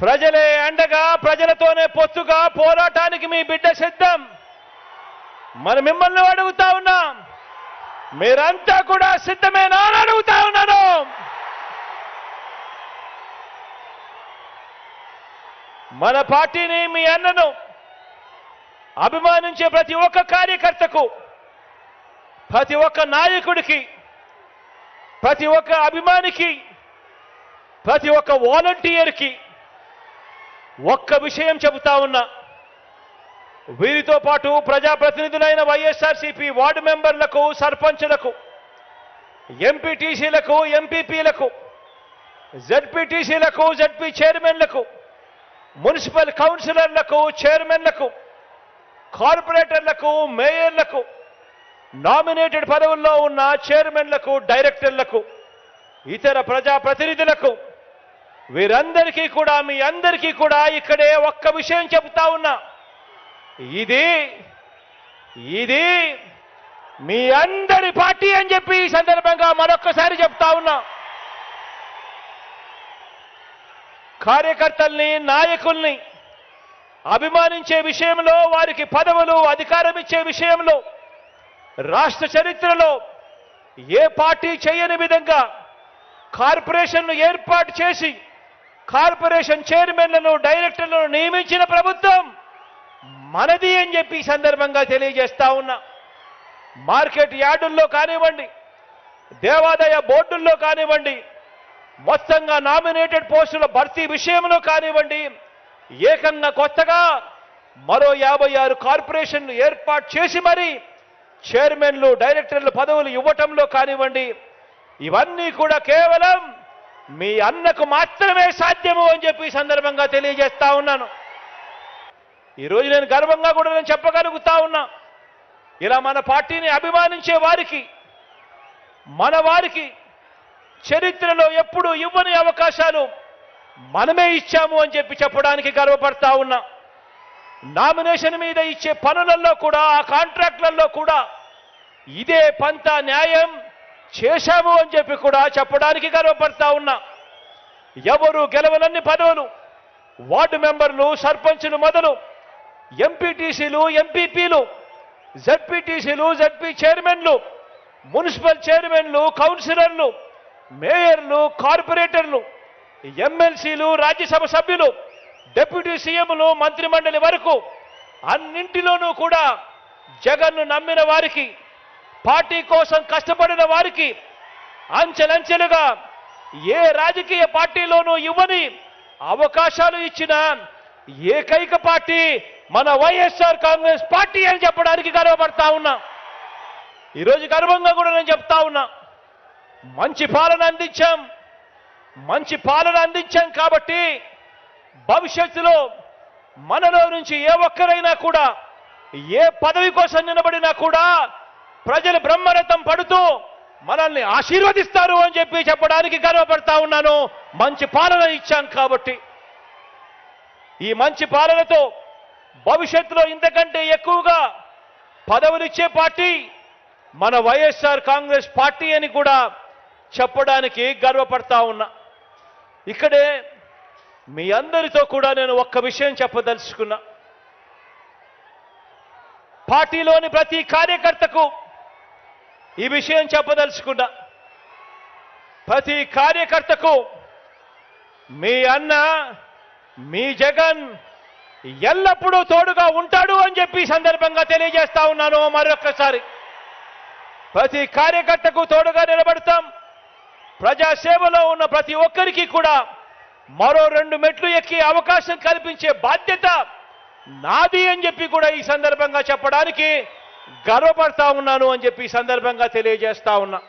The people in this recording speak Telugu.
ప్రజలే అండగా ప్రజలతోనే పొత్తుగా పోరాటానికి మీ బిడ్డ సిద్ధం. మరి మిమ్మల్ని అడుగుతా ఉన్నాం, మీరంతా కూడా సిద్ధమేనా అని అడుగుతా ఉన్నాను. మన పార్టీని, మీ అన్నను అభిమానించే ప్రతి ఒక్క కార్యకర్తకు, ప్రతి ఒక్క నాయకుడికి, ప్రతి ఒక్క అభిమానికి, ప్రతి ఒక్క వాలంటీర్కి ఒక్క విషయం చెబుతా ఉన్నా. వీరితో పాటు ప్రజాప్రతినిధులైన వైఎస్ఆర్సీపీ వార్డు మెంబర్లకు, సర్పంచులకు, ఎంపీటీసీలకు, ఎంపీపీలకు, జెడ్పీటీసీలకు, జెడ్పీ చైర్మన్లకు, మున్సిపల్ కౌన్సిలర్లకు, చైర్మన్లకు, కార్పొరేటర్లకు, మేయర్లకు, నామినేటెడ్ పదవుల్లో ఉన్న చైర్మన్లకు, డైరెక్టర్లకు, ఇతర ప్రజాప్రతినిధులకు, వీరందరికీ కూడా, మీ అందరికీ కూడా ఇక్కడే ఒక్క విషయం చెబుతా ఉన్నా. ఇది మీ అందరి పార్టీ అని చెప్పి ఈ సందర్భంగా మరొక్కసారి చెప్తా ఉన్నా. కార్యకర్తల్ని, నాయకుల్ని అభిమానించే విషయంలో, వారికి పదవులు, అధికారం ఇచ్చే విషయంలో రాష్ట్ర చరిత్రలో ఏ పార్టీ చేయని విధంగా కార్పొరేషన్ను ఏర్పాటు చేసి కార్పొరేషన్ చైర్మన్లను, డైరెక్టర్లను నియమించిన ప్రభుత్వం మనది అని చెప్పి ఈ సందర్భంగా తెలియజేస్తా ఉన్నా. మార్కెట్ యార్డుల్లో కానివ్వండి, దేవాదాయ బోర్డుల్లో కానివ్వండి, మొత్తంగా నామినేటెడ్ పోస్టుల భర్తీ విషయంలో కానివ్వండి, ఏకంగా కొత్తగా మరో 56 కార్పొరేషన్లు ఏర్పాటు చేసి మరి చైర్మన్లు, డైరెక్టర్ల పదవులు ఇవ్వటంలో కానివ్వండి, ఇవన్నీ కూడా కేవలం మీ అన్నకు మాత్రమే సాధ్యము అని చెప్పి ఈ సందర్భంగా తెలియజేస్తా ఉన్నాను. ఈరోజు నేను గర్వంగా కూడా నేను చెప్పగలుగుతా ఉన్నా, ఇలా మన పార్టీని అభిమానించే వారికి, మన వారికి చరిత్రలో ఎప్పుడు ఇవ్వని అవకాశాలు మనమే ఇచ్చాము అని చెప్పి చెప్పడానికి గర్వపడతా ఉన్నా. నామినేషన్ మీద ఇచ్చే పనులలో కూడా, ఆ కాంట్రాక్ట్లలో కూడా ఇదే పంత న్యాయం చేశాము అని చెప్పి కూడా చెప్పడానికి గర్వపడతా ఉన్నా. ఎవరు గెలవనన్ని పదవులు వార్డు మెంబర్లు, సర్పంచులు మొదలు ఎంపీటీసీలు, ఎంపీపీలు, జెడ్పీటీసీలు, జెడ్పీ చైర్మన్లు, మున్సిపల్ చైర్మన్లు, కౌన్సిలర్లు, మేయర్లు, కార్పొరేటర్లు, ఎమ్మెల్సీలు, రాజ్యసభ సభ్యులు, డిప్యూటీ సీఎంలు, మంత్రిమండలి వరకు అన్నింటిలోనూ కూడా జగన్ను నమ్మిన వారికి, పార్టీ కోసం కష్టపడిన వారికి అంచెలంచెలుగా ఏ రాజకీయ పార్టీలోనూ ఇవ్వని అవకాశాలు ఇచ్చిన ఏకైక పార్టీ మన వైఎస్ఆర్ కాంగ్రెస్ పార్టీ అని చెప్పడానికి గర్వపడతా ఉన్నా. ఈరోజు గర్వంగా కూడా నేను చెప్తా ఉన్నా, మంచి పాలన అందించాం కాబట్టి భవిష్యత్తులో మనలో నుంచి ఏ ఒక్కరైనా కూడా ఏ పదవి కోసం నిలబడినా కూడా ప్రజలు బ్రహ్మరథం పడుతూ మనల్ని ఆశీర్వదిస్తారు అని చెప్పి చెప్పడానికి గర్వపడతా ఉన్నాను. మంచి పాలన ఇచ్చాం కాబట్టి ఈ మంచి పాలనతో భవిష్యత్తులో ఇంతకంటే ఎక్కువగా పదవులు ఇచ్చే పార్టీ మన వైఎస్ఆర్ కాంగ్రెస్ పార్టీ అని కూడా చెప్పడానికి గర్వపడతా ఉన్నా. ఇక్కడే మీ అందరితో కూడా నేను ఒక్క విషయం చెప్పదలుచుకున్నా. పార్టీలోని ప్రతి కార్యకర్తకు ఈ విషయం చెప్పదలుచుకున్నా. ప్రతి కార్యకర్తకు మీ అన్న, మీ జగన్ ఎల్లప్పుడూ తోడుగా ఉంటాడు అని చెప్పి సందర్భంగా తెలియజేస్తా ఉన్నాను. మరొక్కసారి ప్రతి కార్యకర్తకు తోడుగా నిలబడతాం. ప్రజాసేవలో ఉన్న ప్రతి ఒక్కరికి కూడా మరో 2 మెట్లు ఎక్కి అవకాశం కల్పించే బాధ్యత నాది అని చెప్పి కూడా ఈ సందర్భంగా చెప్పడానికి గర్వపడతా ఉన్నాను అని చెప్పి ఈ సందర్భంగా తెలియజేస్తా ఉన్నా.